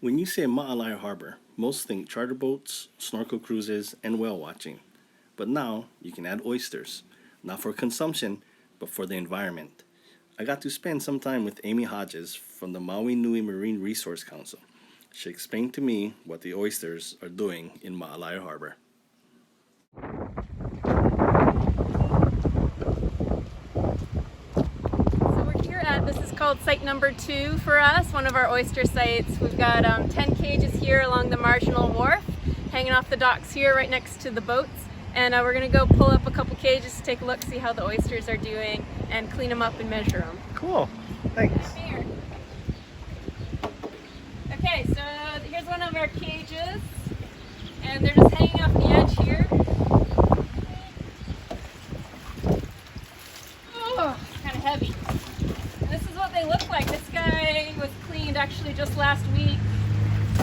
When you say Maalaea Harbor, most think charter boats, snorkel cruises, and whale watching. But now you can add oysters, not for consumption, but for the environment. I got to spend some time with Amy Hodges from the Maui Nui Marine Resource Council. She explained to me what the oysters are doing in Maalaea Harbor. This is called site number 2 for us, one of our oyster sites. We've got 10 cages here along the marginal wharf, hanging off the docks here right next to the boats. And we're going to go pull up a couple cages to take a look, see how the oysters are doing, and clean them up and measure them. Cool. Thanks. Okay, so here's one of our cages, and they're just hanging off the edge here. Oh, it's kind of heavy. This is what they look like. This guy was cleaned actually just last week,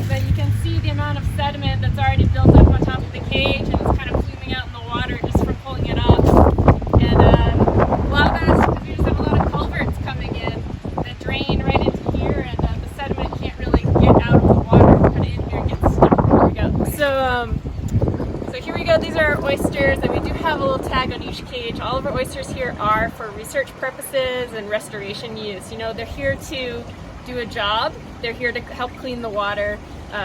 but you can see the amount of sediment that's already built up on top of the cage, and it's kind of fluming out in the water just from pulling it up. And a lot of that is because we just have a lot of culverts coming in that drain right into here, and the sediment can't really get out of the water, kind of in here and gets stuck. There we go. So here we go. These are our oysters, and we do have a little tag on each cage. All of our oysters here are for research purposes and restoration use. You know, they're here to do a job. They're here to help clean the water.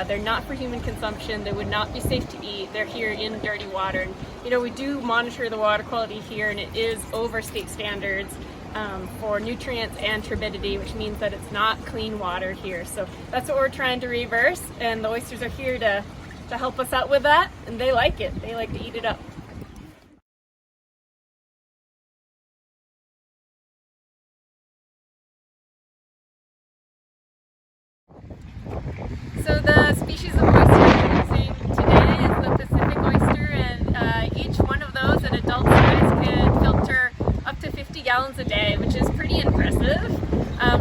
They're not for human consumption. They would not be safe to eat. They're here in dirty water. And, you know, we do monitor the water quality here, and it is over state standards for nutrients and turbidity, which means that it's not clean water here. So that's what we're trying to reverse, and the oysters are here to help us out with that, and they like it. They like to eat it up. So the species of oyster we're using today is the Pacific oyster, and each one of those at adult size can filter up to 50 gallons a day, which is pretty impressive.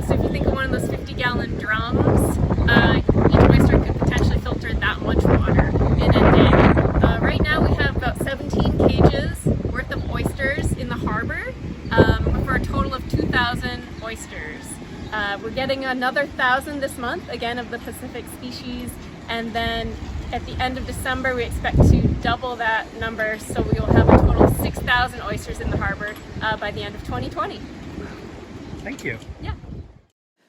So if you think of one of those 50-gallon drums, each oyster could potentially filter that much water in a day. Right now we have about 17 cages worth of oysters in the harbor for a total of 2,000 oysters. We're getting another 1,000 this month, again of the Pacific species, and then at the end of December we expect to double that number, so we will have a total of 6,000 oysters in the harbor by the end of 2020. Thank you. Yeah.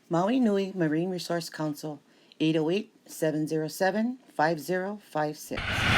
Maui Nui Marine Resource Council, 808-707-5056.